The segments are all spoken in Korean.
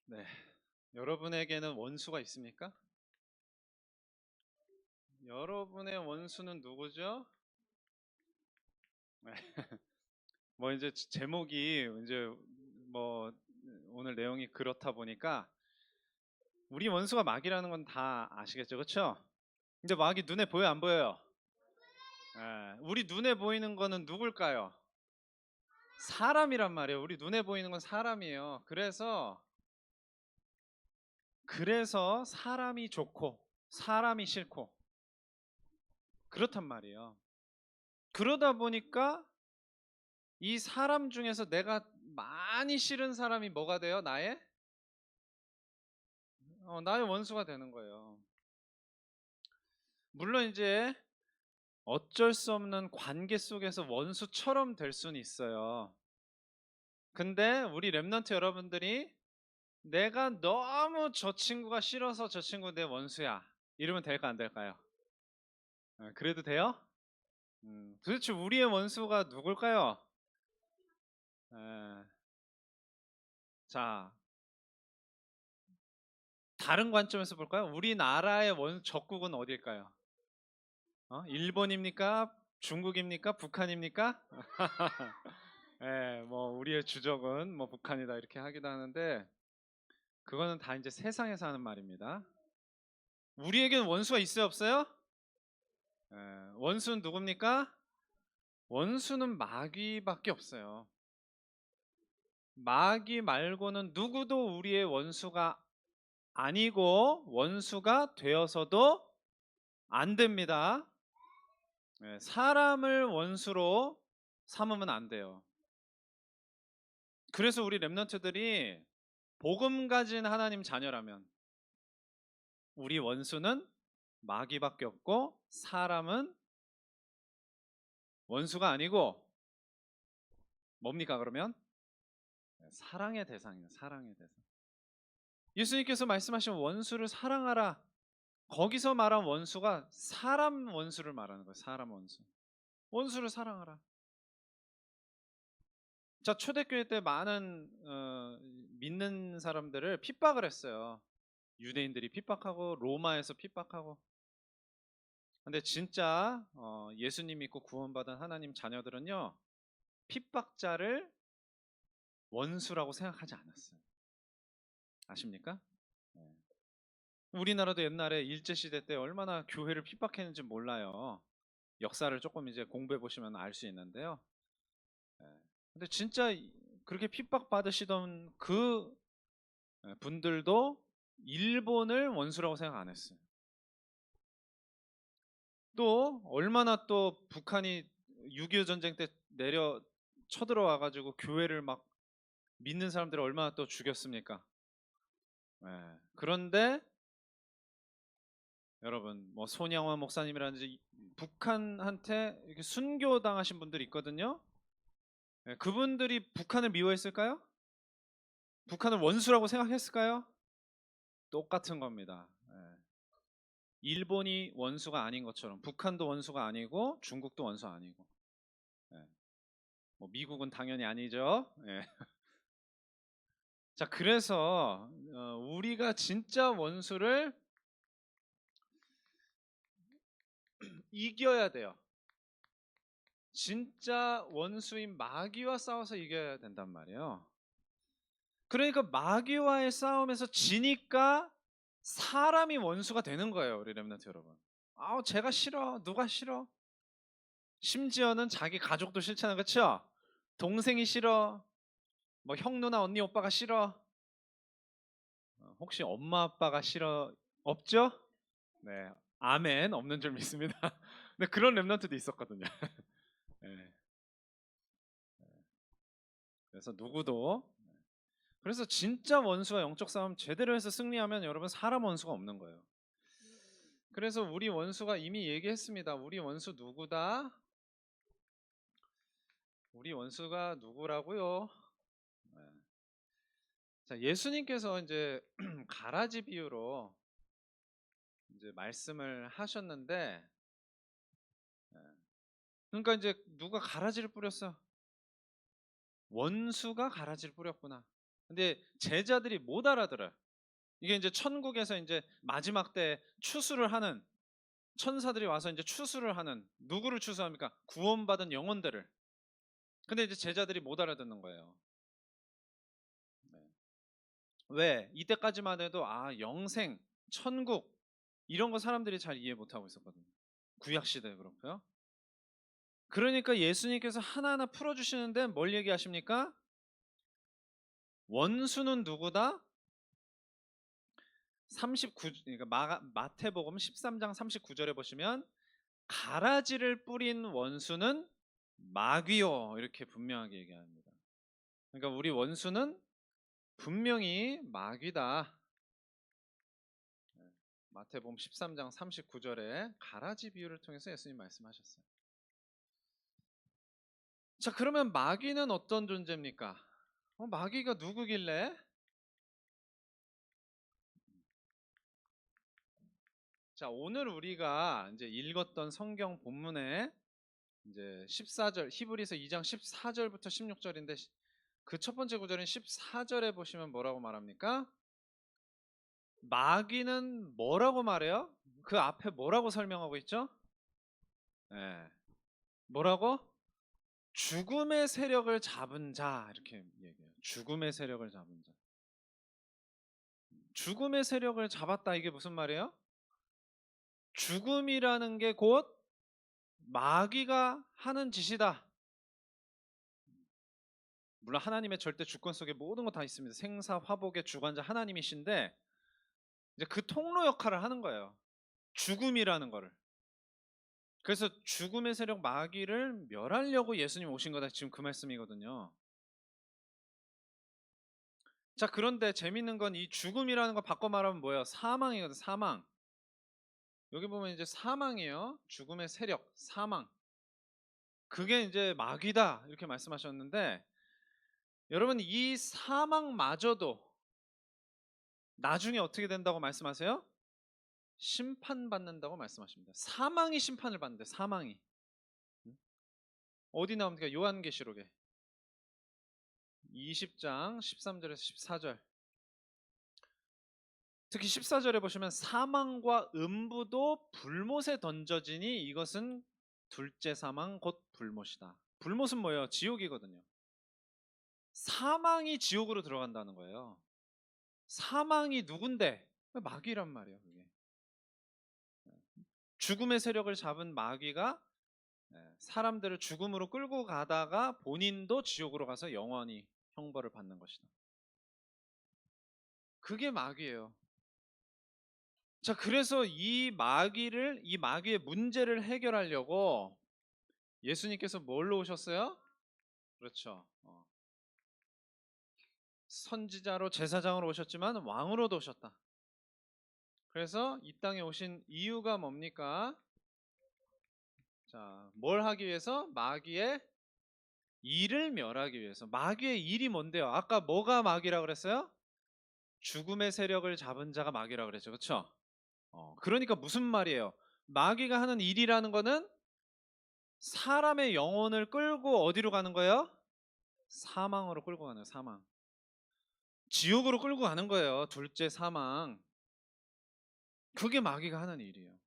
네. 여러분에게는 원수가 있습니까? 여러분의 원수는 누구죠? 네. 뭐 이제 제목이 이제 뭐 오늘 내용이 그렇다 보니까 우리 원수가 마귀라는 건 다 아시겠죠? 그렇죠? 근데 마귀 눈에 보여 안 보여요? 우리 눈에 보이는 거는 누굴까요? 사람이란 말이에요. 우리 눈에 보이는 건 사람이에요. 그래서 사람이 좋고 사람이 싫고 그렇단 말이에요. 그러다 보니까 이 사람 중에서 내가 많이 싫은 사람이 뭐가 돼요? 나의 원수가 되는 거예요. 물론 이제 어쩔 수 없는 관계 속에서 원수처럼 될 수는 있어요. 근데 우리 랩런트 여러분들이 내가 너무 저 친구가 싫어서 저 친구 내 원수야. 이러면 될까 안 될까요? 그래도 돼요? 도대체 우리의 원수가 누굴까요? 에, 자, 다른 관점에서 볼까요? 우리나라의 적국은 어딜까요? 일본입니까? 중국입니까? 북한입니까? 예, 뭐 우리의 주적은 뭐 북한이다 이렇게 하기도 하는데 그거는 다 이제 세상에서 하는 말입니다. 우리에게는 원수가 있어요, 없어요? 원수는 누굽니까? 원수는 마귀밖에 없어요. 마귀 말고는 누구도 우리의 원수가 아니고 원수가 되어서도 안 됩니다. 사람을 원수로 삼으면 안 돼요. 그래서 우리 랩런트들이 복음 가진 하나님 자녀라면 우리 원수는 마귀밖에 없고 사람은 원수가 아니고 뭡니까 그러면? 사랑의 대상이에요. 사랑의 대상. 예수님께서 말씀하신 원수를 사랑하라. 거기서 말한 원수가 사람 원수를 말하는 거예요. 사람 원수. 원수를 사랑하라. 자, 초대교회 때 많은 믿는 사람들을 핍박을 했어요. 유대인들이 핍박하고 로마에서 핍박하고. 근데 진짜 예수님 믿고 구원받은 하나님 자녀들은요. 핍박자를 원수라고 생각하지 않았어요. 아십니까? 네. 우리나라도 옛날에 일제시대 때 얼마나 교회를 핍박했는지 몰라요. 역사를 조금 이제 공부해 보시면 알 수 있는데요. 네. 근데 진짜 그렇게 핍박받으시던 그 분들도 일본을 원수라고 생각 안 했어요. 또 얼마나 또 북한이 6.25 전쟁 때 내려 쳐들어와 가지고 교회를 막 믿는 사람들을 얼마나 또 죽였습니까? 그런데 여러분 뭐 손양원 목사님이라든지 북한한테 이렇게 순교당하신 분들이 있거든요. 그분들이 북한을 미워했을까요? 북한을 원수라고 생각했을까요? 똑같은 겁니다. 일본이 원수가 아닌 것처럼 북한도 원수가 아니고 중국도 원수 아니고 예, 뭐 미국은 당연히 아니죠. 예. 자, 그래서 우리가 진짜 원수를 이겨야 돼요. 진짜 원수인 마귀와 싸워서 이겨야 된단 말이에요. 그러니까 마귀와의 싸움에서 지니까 사람이 원수가 되는 거예요, 우리 렘넌트 여러분. 아우, 제가 싫어. 누가 싫어? 심지어는 자기 가족도 싫잖아, 그렇죠? 동생이 싫어. 뭐 형, 누나, 언니, 오빠가 싫어. 혹시 엄마, 아빠가 싫어? 없죠? 네, 아멘. 없는 줄 믿습니다. 근데 그런 렘넌트도 있었거든요. 네, 그래서 누구도 그래서 진짜 원수와 영적 싸움 제대로 해서 승리하면 여러분 사람 원수가 없는 거예요. 그래서 우리 원수가 이미 얘기했습니다. 우리 원수 누구다? 우리 원수가 누구라고요? 네. 자, 예수님께서 이제 가라지 비유로 이제 말씀을 하셨는데, 네. 그러니까 이제 누가 가라지를 뿌렸어? 원수가 가라지를 뿌렸구나. 근데 제자들이 못 알아들어요. 이게 이제 천국에서 이제 마지막 때 추수를 하는 천사들이 와서 이제 추수를 하는, 누구를 추수합니까? 구원받은 영혼들을. 근데 이제 제자들이 못 알아듣는 거예요. 네. 왜? 이때까지만 해도 영생, 천국 이런 거 사람들이 잘 이해 못 하고 있었거든요. 구약 시대 그렇고요. 그러니까 예수님께서 하나하나 풀어 주시는데 뭘 얘기하십니까? 원수는 누구다? 39, 그러니까 마태복음 13장 39절에 보시면 가라지를 뿌린 원수는 마귀요, 이렇게 분명하게 얘기합니다. 그러니까 우리 원수는 분명히 마귀다. 네. 마태복음 13장 39절에 가라지 비유를 통해서 예수님 말씀하셨어요. 자, 그러면 마귀는 어떤 존재입니까? 마귀가 누구길래? 자, 오늘 우리가 이제 읽었던 성경 본문에 이제 14절, 히브리서 2장 14절부터 16절인데 그 첫 번째 구절인 14절에 보시면 뭐라고 말합니까? 마귀는 뭐라고 말해요? 그 앞에 뭐라고 설명하고 있죠? 예. 뭐라고? 죽음의 세력을 잡은 자, 이렇게 얘기해요. 죽음의 세력을 잡은 자. 죽음의 세력을 잡았다, 이게 무슨 말이에요? 죽음이라는 게 곧 마귀가 하는 짓이다. 물론 하나님의 절대 주권 속에 모든 거 다 있습니다. 생사 화복의 주관자 하나님이신데 이제 그 통로 역할을 하는 거예요. 죽음이라는 거를. 그래서 죽음의 세력 마귀를 멸하려고 예수님 오신 거다, 지금 그 말씀이거든요. 자, 그런데 재밌는 건 이 죽음이라는 거 바꿔 말하면 뭐예요? 사망이거든, 사망. 여기 보면 이제 사망이에요. 죽음의 세력, 사망. 그게 이제 마귀다, 이렇게 말씀하셨는데 여러분, 이 사망마저도 나중에 어떻게 된다고 말씀하세요? 심판받는다고 말씀하십니다. 사망이 심판을 받는데, 사망이. 어디 나옵니까? 요한계시록에 20장 13절에서 14절. 특히 14절에 보시면 사망과 음부도 불못에 던져지니 이것은 둘째 사망 곧 불못이다. 불못은 뭐예요? 지옥이거든요. 사망이 지옥으로 들어간다는 거예요. 사망이 누군데? 마귀란 말이에요. 그게. 죽음의 세력을 잡은 마귀가 사람들을 죽음으로 끌고 가다가 본인도 지옥으로 가서 영원히 형벌을 받는 것이다. 그게 마귀예요. 자, 그래서 이 마귀의 문제를 해결하려고 예수님께서 뭘로 오셨어요? 그렇죠. 선지자로, 제사장으로 오셨지만 왕으로도 오셨다. 그래서 이 땅에 오신 이유가 뭡니까? 자, 뭘 하기 위해서? 마귀의 일을 멸하기 위해서. 마귀의 일이 뭔데요? 아까 뭐가 마귀라고 그랬어요? 죽음의 세력을 잡은 자가 마귀라고 그랬죠. 그렇죠? 그러니까 무슨 말이에요? 마귀가 하는 일이라는 거는 사람의 영혼을 끌고 어디로 가는 거예요? 사망으로 끌고 가는 거예요. 사망. 지옥으로 끌고 가는 거예요. 둘째 사망. 그게 마귀가 하는 일이에요.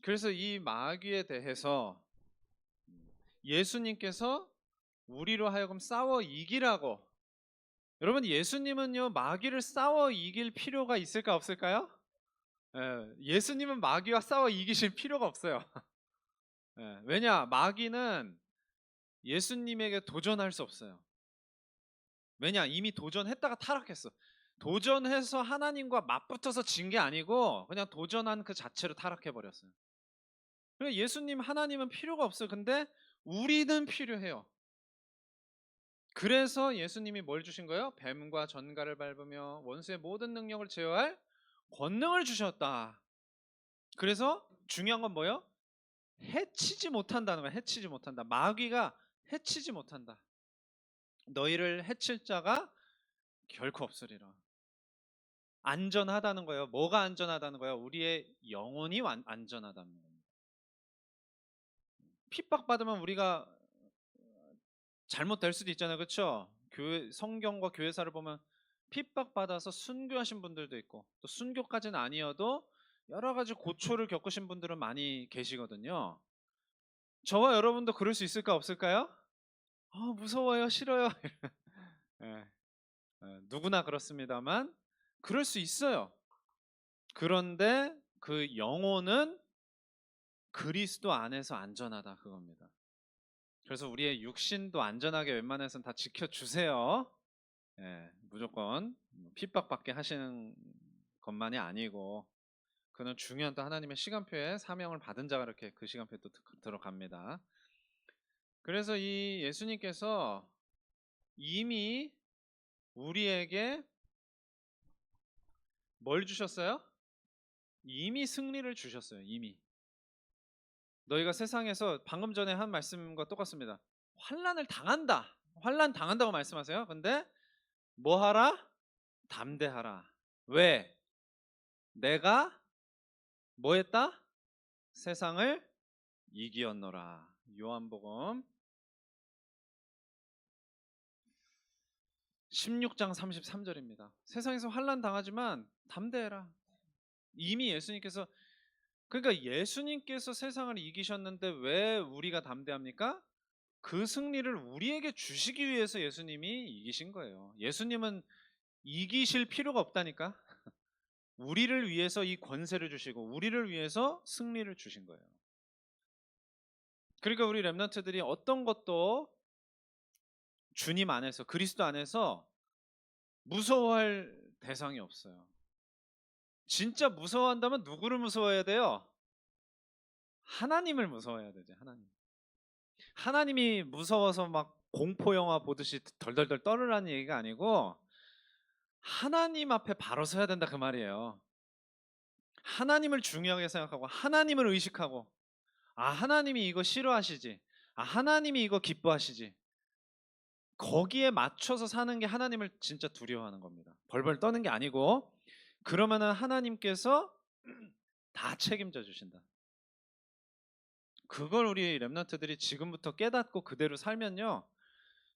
그래서 이 마귀에 대해서 예수님께서 우리로 하여금 싸워 이기라고. 여러분, 예수님은요 마귀를 싸워 이길 필요가 있을까 없을까요? 예수님은 마귀와 싸워 이기실 필요가 없어요. 왜냐? 마귀는 예수님에게 도전할 수 없어요. 왜냐? 이미 도전했다가 타락했어. 도전해서 하나님과 맞붙어서 진 게 아니고 그냥 도전한 그 자체로 타락해 버렸어요. 그래서 예수님, 하나님은 필요가 없어요. 근데 우리는 필요해요. 그래서 예수님이 뭘 주신 거예요? 뱀과 전갈을 밟으며 원수의 모든 능력을 제어할 권능을 주셨다. 그래서 중요한 건 뭐예요? 해치지 못한다는 거예요. 해치지 못한다. 마귀가 해치지 못한다. 너희를 해칠 자가 결코 없으리라. 안전하다는 거예요. 뭐가 안전하다는 거예요? 우리의 영혼이 안전하다는 겁니다. 핍박받으면 우리가 잘못될 수도 있잖아요. 그렇죠? 교회 성경과 교회사를 보면 핍박받아서 순교하신 분들도 있고 또 순교까지는 아니어도 여러 가지 고초를 겪으신 분들은 많이 계시거든요. 저와 여러분도 그럴 수 있을까 없을까요? 무서워요, 싫어요. 예, 누구나 그렇습니다만 그럴 수 있어요. 그런데 그 영혼은 그리스도 안에서 안전하다 그겁니다. 그래서 우리의 육신도 안전하게 웬만해서는 다 지켜주세요. 예, 무조건 핍박받게 하시는 것만이 아니고 그는 중요한 또 하나님의 시간표에 사명을 받은 자가 이렇게 그 시간표에 또 들어갑니다. 그래서 이 예수님께서 이미 우리에게 뭘 주셨어요? 이미 승리를 주셨어요. 이미. 너희가 세상에서 방금 전에 한 말씀과 똑같습니다. 환난을 당한다. 환난 당한다고 말씀하세요. 근데 뭐 하라? 담대하라. 왜? 내가 뭐 했다? 세상을 이기었노라. 요한복음 16장 33절입니다. 세상에서 환난 당하지만 담대해라. 이미 예수님께서 그러니까 예수님께서 세상을 이기셨는데 왜 우리가 담대합니까? 그 승리를 우리에게 주시기 위해서 예수님이 이기신 거예요. 예수님은 이기실 필요가 없다니까. 우리를 위해서 이 권세를 주시고 우리를 위해서 승리를 주신 거예요. 그러니까 우리 렘넌트들이 어떤 것도 주님 안에서 그리스도 안에서 무서워할 대상이 없어요. 진짜 무서워한다면 누구를 무서워해야 돼요? 하나님을 무서워해야 되지. 하나님이 무서워서 막 공포 영화 보듯이 덜덜덜 떨으라는 얘기가 아니고 하나님 앞에 바로 서야 된다 그 말이에요. 하나님을 중요하게 생각하고 하나님을 의식하고 하나님이 이거 싫어하시지. 하나님이 이거 기뻐하시지. 거기에 맞춰서 사는 게 하나님을 진짜 두려워하는 겁니다. 벌벌 떠는 게 아니고 그러면은 하나님께서 다 책임져 주신다. 그걸 우리 렘넌트들이 지금부터 깨닫고 그대로 살면요.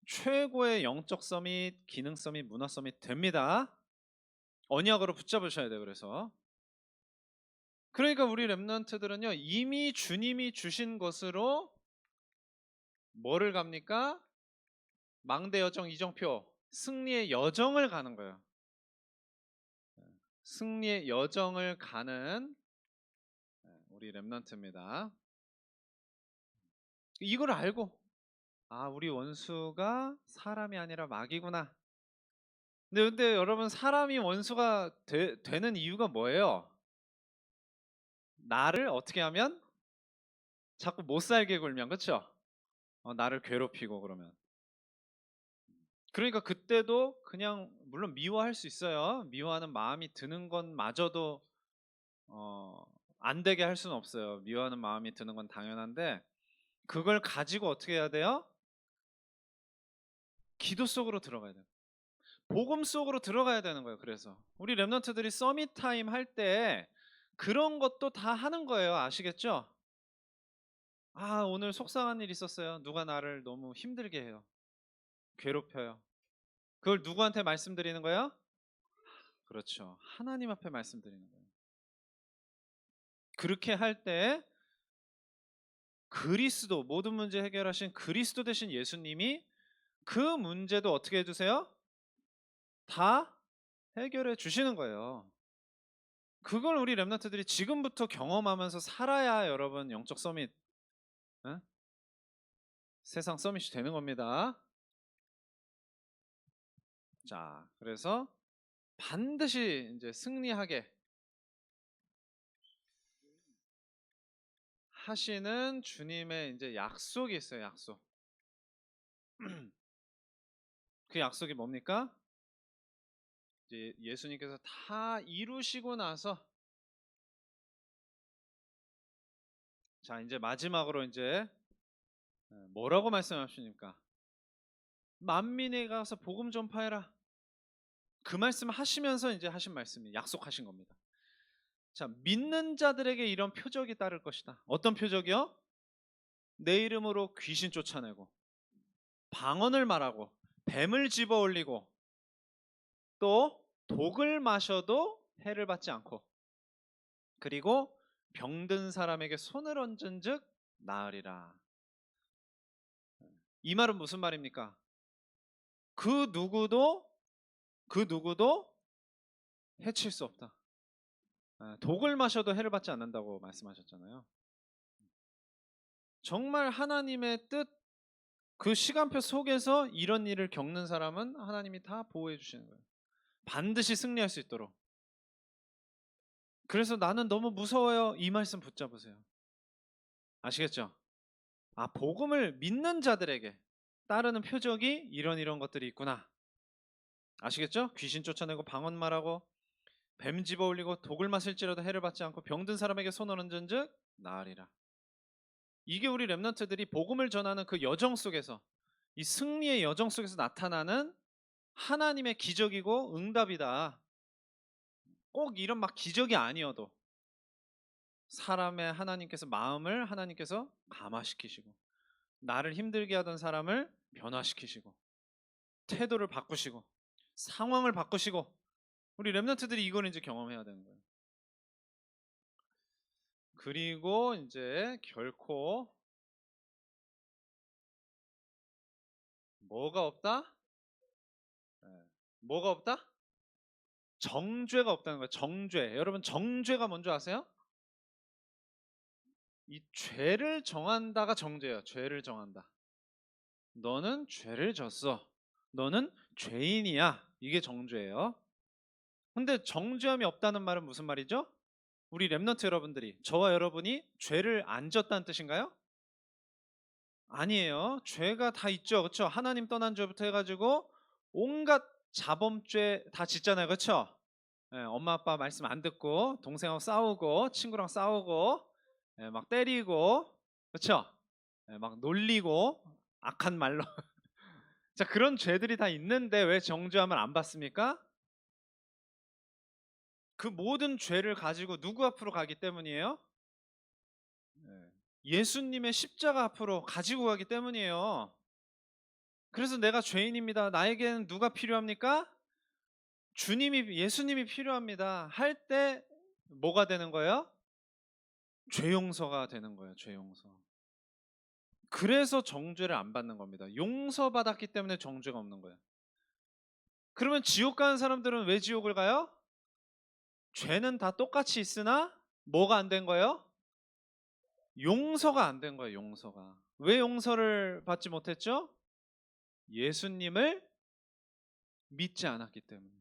최고의 영적 서밋, 기능 서밋, 문화 서밋 됩니다. 언약으로 붙잡으셔야 돼요. 그래서 그러니까 우리 렘넌트들은요. 이미 주님이 주신 것으로 뭐를 갑니까? 망대 여정 이정표 승리의 여정을 가는 거예요. 승리의 여정을 가는 우리 렘넌트입니다. 이걸 알고 우리 원수가 사람이 아니라 마귀구나. 근데 여러분 사람이 원수가 되는 이유가 뭐예요? 나를 어떻게 하면 자꾸 못 살게 굴면 그렇죠? 나를 괴롭히고 그러면 그러니까 그때도 그냥 물론 미워할 수 있어요. 미워하는 마음이 드는 것마저도 안 되게 할 수는 없어요. 미워하는 마음이 드는 건 당연한데 그걸 가지고 어떻게 해야 돼요? 기도 속으로 들어가야 돼요. 복음 속으로 들어가야 되는 거예요. 그래서 우리 렘넌트들이 서밋 타임 할 때 그런 것도 다 하는 거예요. 아시겠죠? 오늘 속상한 일 있었어요. 누가 나를 너무 힘들게 해요. 괴롭혀요. 그걸 누구한테 말씀드리는 거예요? 그렇죠. 하나님 앞에 말씀드리는 거예요. 그렇게 할 때 그리스도 모든 문제 해결하신 그리스도 되신 예수님이 그 문제도 어떻게 해주세요? 다 해결해 주시는 거예요. 그걸 우리 렘넌트들이 지금부터 경험하면서 살아야 여러분 영적 서밋, 응? 세상 서밋이 되는 겁니다. 자, 그래서 반드시 이제 승리하게 하시는 주님의 이제 약속이 있어요. 약속. 그 약속이 뭡니까? 이제 예수님께서 다 이루시고 나서 자 이제 마지막으로 이제 뭐라고 말씀하십니까? 만민에 가서 복음 전파해라. 그 말씀 하시면서 이제 하신 말씀이 약속하신 겁니다. 자, 믿는 자들에게 이런 표적이 따를 것이다. 어떤 표적이요? 내 이름으로 귀신 쫓아내고 방언을 말하고 뱀을 집어 올리고 또 독을 마셔도 해를 받지 않고 그리고 병든 사람에게 손을 얹은즉 나으리라. 이 말은 무슨 말입니까? 그 누구도 그 누구도 해칠 수 없다. 독을 마셔도 해를 받지 않는다고 말씀하셨잖아요. 정말 하나님의 뜻, 그 시간표 속에서 이런 일을 겪는 사람은 하나님이 다 보호해 주시는 거예요. 반드시 승리할 수 있도록. 그래서 나는 너무 무서워요. 이 말씀 붙잡으세요. 아시겠죠? 복음을 믿는 자들에게 따르는 표적이 이런 것들이 있구나. 아시겠죠? 귀신 쫓아내고 방언 말하고 뱀 집어 올리고 독을 마실지라도 해를 받지 않고 병든 사람에게 손을 얹은즉 나으리라. 이게 우리 렘넌트들이 복음을 전하는 그 여정 속에서, 이 승리의 여정 속에서 나타나는 하나님의 기적이고 응답이다. 꼭 이런 막 기적이 아니어도 사람의 하나님께서 마음을 하나님께서 감화시키시고 나를 힘들게 하던 사람을 변화시키시고 태도를 바꾸시고 상황을 바꾸시고, 우리 렘넌트들이 이걸 이제 경험해야 되는 거예요. 그리고 이제 결코 뭐가 없다? 예, 뭐가 없다? 정죄가 없다는 거예요. 정죄. 여러분, 정죄가 뭔지 아세요? 이 죄를 정한다가 정죄예요. 죄를 정한다. 너는 죄를 졌어. 너는 죄인이야. 이게 정죄예요. 근데 정죄함이 없다는 말은 무슨 말이죠? 우리 렘넌트 여러분들이, 저와 여러분이 죄를 안 졌다는 뜻인가요? 아니에요. 죄가 다 있죠. 그렇죠? 하나님 떠난 죄부터 해가지고 온갖 자범죄 다 짓잖아요. 그렇죠? 예, 엄마 아빠 말씀 안 듣고 동생하고 싸우고 친구랑 싸우고, 예, 막 때리고, 그렇죠? 예, 막 놀리고 악한 말로 자, 그런 죄들이 다 있는데 왜 정죄함을 안 받습니까? 그 모든 죄를 가지고 누구 앞으로 가기 때문이에요? 예, 예수님의 십자가 앞으로 가지고 가기 때문이에요. 그래서 내가 죄인입니다. 나에게는 누가 필요합니까? 주님이, 예수님이 필요합니다. 할 때 뭐가 되는 거예요? 죄 용서가 되는 거예요. 죄 용서. 그래서 정죄를 안 받는 겁니다. 용서받았기 때문에 정죄가 없는 거예요. 그러면 지옥 가는 사람들은 왜 지옥을 가요? 죄는 다 똑같이 있으나 뭐가 안 된 거예요? 용서가 안 된 거예요. 용서가. 왜 용서를 받지 못했죠? 예수님을 믿지 않았기 때문에.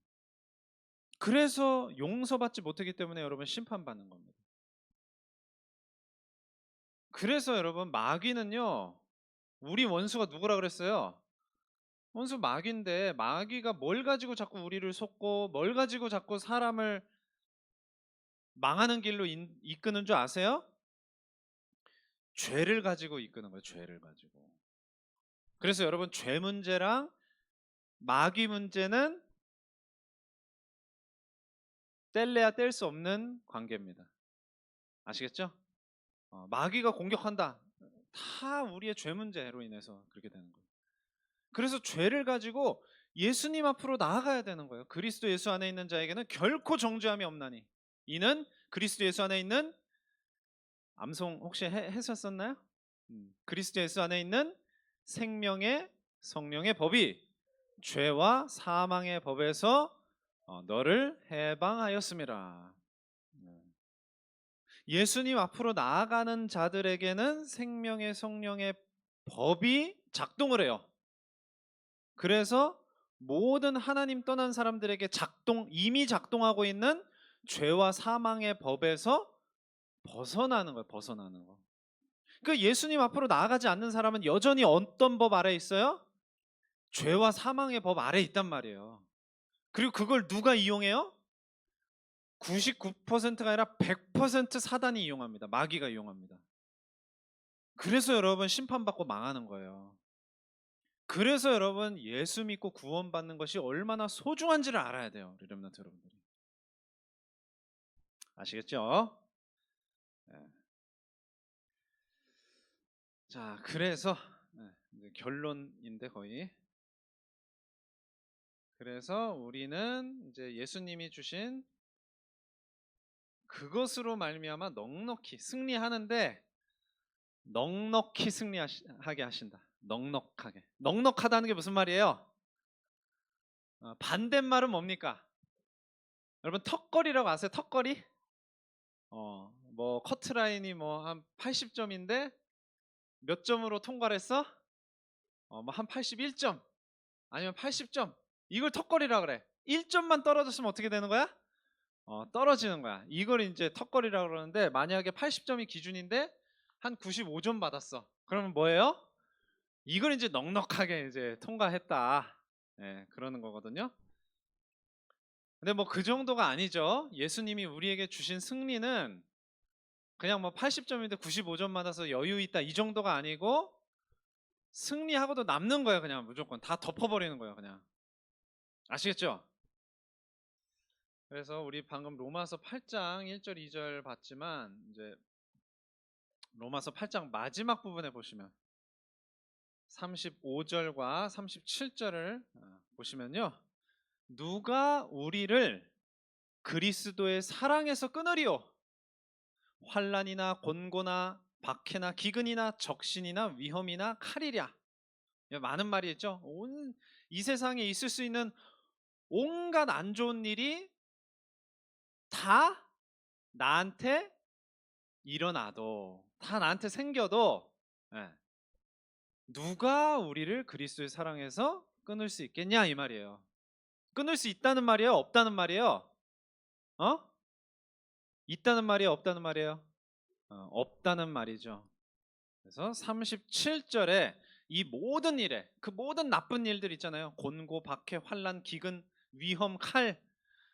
그래서 용서받지 못했기 때문에 여러분 심판받는 겁니다. 그래서 여러분, 마귀는요, 우리 원수가 누구라 그랬어요? 원수 마귀인데, 마귀가 뭘 가지고 자꾸 우리를 속고 뭘 가지고 자꾸 사람을 망하는 길로 이끄는 줄 아세요? 죄를 가지고 이끄는 거예요. 죄를 가지고. 그래서 여러분, 죄 문제랑 마귀 문제는 뗄래야 뗄 수 없는 관계입니다. 아시겠죠? 마귀가 공격한다. 다 우리의 죄 문제로 인해서 그렇게 되는 거예요. 그래서 죄를 가지고 예수님 앞으로 나아가야 되는 거예요. 그리스도 예수 안에 있는 자에게는 결코 정죄함이 없나니 이는 그리스도 예수 안에 있는, 암송 혹시 했었나요? 그리스도 예수 안에 있는 생명의 성령의 법이 죄와 사망의 법에서 너를 해방하였음이라. 예수님 앞으로 나아가는 자들에게는 생명의 성령의 법이 작동을 해요. 그래서 모든 하나님 떠난 사람들에게 이미 작동하고 있는 죄와 사망의 법에서 벗어나는 거예요. 벗어나는 거. 그 예수님 앞으로 나아가지 않는 사람은 여전히 어떤 법 아래 있어요? 죄와 사망의 법 아래 있단 말이에요. 그리고 그걸 누가 이용해요? 99%가 아니라 100% 사단이 이용합니다. 마귀가 이용합니다. 그래서 여러분 심판받고 망하는 거예요. 그래서 여러분, 예수 믿고 구원받는 것이 얼마나 소중한지를 알아야 돼요. 우리 렘넌트 여러분들이. 아시겠죠? 네. 자, 그래서 이제 결론인데 거의 그래서 우리는 이제 예수님이 주신 그것으로 말미암아 넉넉히 승리하는데 넉넉히 승리하게 하신다. 넉넉하게. 넉넉하다는 게 무슨 말이에요? 반대말은 뭡니까? 여러분 턱걸이라고 아세요? 턱걸이? 뭐 커트라인이 뭐 한 80점인데 몇 점으로 통과를 했어? 뭐 한 81점 아니면 80점. 이걸 턱걸이라 그래. 1점만 떨어졌으면 어떻게 되는 거야? 떨어지는 거야. 이걸 이제 턱걸이라 그러는데 만약에 80점이 기준인데 한 95점 받았어. 그러면 뭐예요? 이걸 이제 넉넉하게 이제 통과했다. 예, 그러는 거거든요. 근데 뭐 그 정도가 아니죠. 예수님이 우리에게 주신 승리는 그냥 뭐 80점인데 95점 받아서 여유 있다 이 정도가 아니고 승리하고도 남는 거예요. 그냥 무조건 다 덮어버리는 거예요. 그냥 아시겠죠? 그래서 우리 방금 로마서 8장 1절 2절 봤지만 이제 로마서 8장 마지막 부분에 보시면 35절과 37절을 보시면요. 누가 우리를 그리스도의 사랑에서 끊으리요? 환난이나 곤고나 박해나 기근이나 적신이나 위험이나 칼이랴. 많은 말이 있죠. 온 이 세상에 있을 수 있는 온갖 안 좋은 일이 다 나한테 일어나도 다 나한테 생겨도 예, 누가 우리를 그리스도의 사랑에서 끊을 수 있겠냐 이 말이에요. 끊을 수 있다는 말이에요? 없다는 말이에요? 어? 있다는 말이에요? 없다는 말이에요? 없다는 말이죠. 그래서 37절에 이 모든 일에 그 모든 나쁜 일들 있잖아요. 곤고, 박해, 환난, 기근, 위험, 칼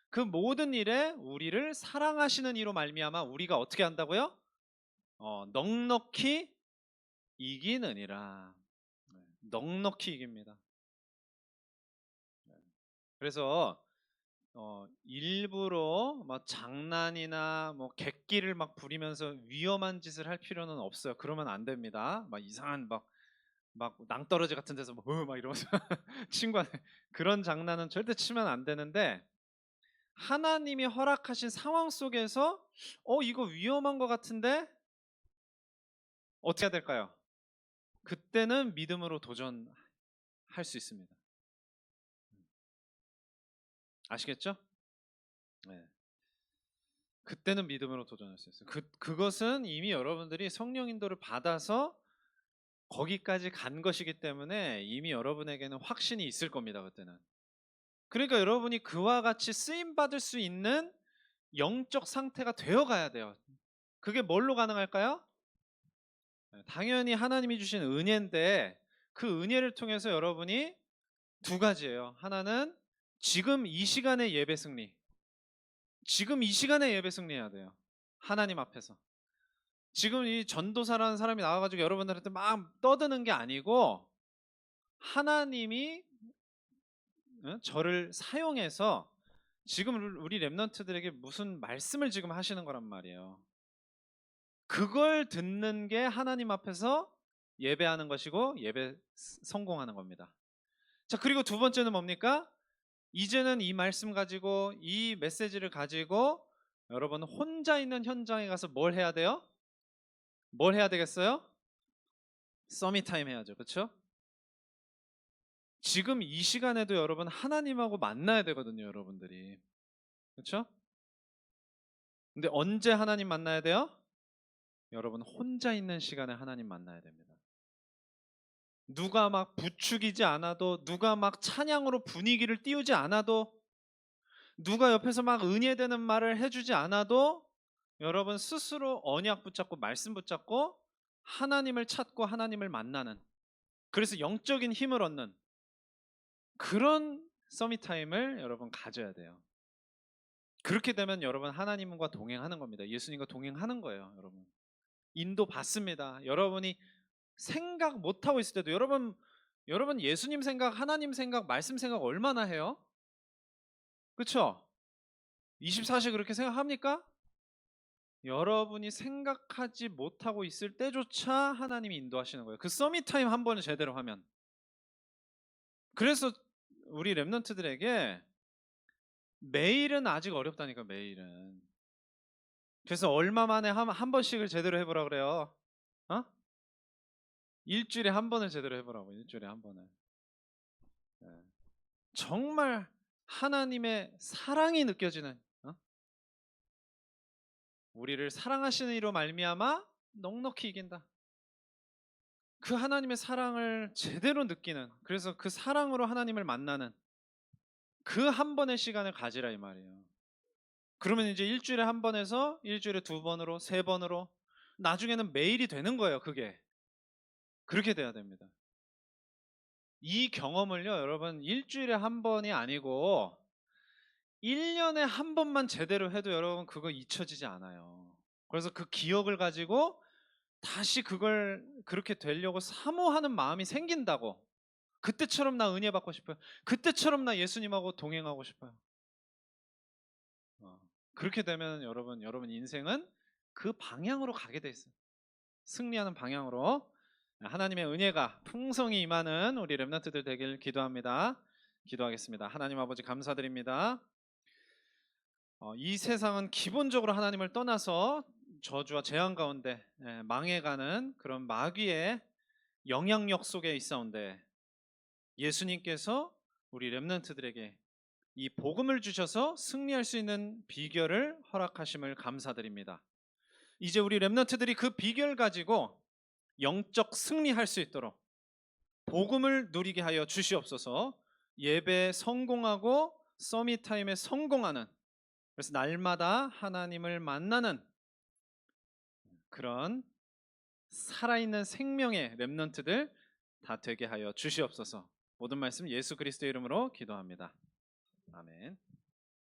그 모든 일에 우리를 사랑하시는 이로 말미암아 우리가 어떻게 한다고요? 넉넉히 이기느니라. 네, 넉넉히 이깁니다. 네. 그래서 일부러 막 장난이나 뭐 객기를 막 부리면서 위험한 짓을 할 필요는 없어요. 그러면 안 됩니다. 막 이상한 막 낭떠러지 같은 데서 막 이러면서 친구한테 그런 장난은 절대 치면 안 되는데 하나님이 허락하신 상황 속에서 이거 위험한 것 같은데 어떻게 해야 될까요? 그때는 믿음으로 도전할 수 있습니다. 아시겠죠? 네. 그때는 믿음으로 도전할 수 있어요. 그것은 이미 여러분들이 성령 인도를 받아서 거기까지 간 것이기 때문에 이미 여러분에게는 확신이 있을 겁니다. 그때는. 그러니까 여러분이 그와 같이 쓰임 받을 수 있는 영적 상태가 되어 가야 돼요. 그게 뭘로 가능할까요? 당연히 하나님이 주신 은혜인데 그 은혜를 통해서 여러분이 두 가지예요. 하나는 지금 이 시간의 예배 승리. 지금 이 시간에 예배 승리해야 돼요. 하나님 앞에서. 지금 이 전도사라는 사람이 나와가지고 여러분들한테 막 떠드는 게 아니고 하나님이 저를 사용해서 지금 우리 랩런트들에게 무슨 말씀을 지금 하시는 거란 말이에요. 그걸 듣는 게 하나님 앞에서 예배하는 것이고 예배 성공하는 겁니다. 자, 그리고 두 번째는 뭡니까? 이제는 이 말씀 가지고 이 메시지를 가지고 여러분 혼자 있는 현장에 가서 뭘 해야 돼요? 뭘 해야 되겠어요? 서밋 타임 해야죠. 그렇죠? 지금 이 시간에도 여러분 하나님하고 만나야 되거든요, 여러분들이. 그렇죠? 근데 언제 하나님 만나야 돼요? 여러분 혼자 있는 시간에 하나님 만나야 됩니다. 누가 막 부추기지 않아도 누가 막 찬양으로 분위기를 띄우지 않아도 누가 옆에서 막 은혜되는 말을 해주지 않아도 여러분 스스로 언약 붙잡고 말씀 붙잡고 하나님을 찾고 하나님을 만나는 그래서 영적인 힘을 얻는 그런 서밋 타임을 여러분 가져야 돼요. 그렇게 되면 여러분 하나님과 동행하는 겁니다. 예수님과 동행하는 거예요. 여러분 인도 받습니다. 여러분이 생각 못하고 있을 때도 여러분 예수님 생각, 하나님 생각, 말씀 생각 얼마나 해요? 그렇죠? 24시 그렇게 생각합니까? 여러분이 생각하지 못하고 있을 때조차 하나님이 인도하시는 거예요. 그 서밋 타임 한 번을 제대로 하면. 그래서 우리 렘넌트들에게 매일은 아직 어렵다니까, 매일은. 그래서 얼마 만에 한 번씩을 제대로 해보라 그래요. 어? 일주일에 한 번을 제대로 해보라고. 일주일에 한 번을. 예. 정말 하나님의 사랑이 느껴지는, 우리를 사랑하시는 이로 말미암아 넉넉히 이긴다. 그 하나님의 사랑을 제대로 느끼는, 그래서 그 사랑으로 하나님을 만나는 그 한 번의 시간을 가지라 이 말이에요. 그러면 이제 일주일에 한 번에서 일주일에 두 번으로, 세 번으로, 나중에는 매일이 되는 거예요. 그게 그렇게 돼야 됩니다. 이 경험을요, 여러분, 일주일에 한 번이 아니고 1년에 한 번만 제대로 해도 여러분 그거 잊혀지지 않아요. 그래서 그 기억을 가지고 다시 그걸 그렇게 되려고 사모하는 마음이 생긴다고. 그때처럼 나 은혜 받고 싶어요. 그때처럼 나 예수님하고 동행하고 싶어요. 그렇게 되면 여러분 인생은 그 방향으로 가게 돼 있어요. 승리하는 방향으로. 하나님의 은혜가 풍성히 임하는 우리 렘넌트들 되길 기도합니다. 기도하겠습니다. 하나님 아버지 감사드립니다. 이 세상은 기본적으로 하나님을 떠나서 저주와 재앙 가운데 망해가는 그런 마귀의 영향력 속에 있사온데, 예수님께서 우리 렘넌트들에게 이 복음을 주셔서 승리할 수 있는 비결을 허락하심을 감사드립니다. 이제 우리 렘넌트들이 그 비결 가지고 영적 승리할 수 있도록 복음을 누리게 하여 주시옵소서. 예배에 성공하고 서밋 타임에 성공하는, 그래서 날마다 하나님을 만나는 그런 살아있는 생명의 렘넌트들 다 되게 하여 주시옵소서. 모든 말씀 예수 그리스도의 이름으로 기도합니다. 아멘.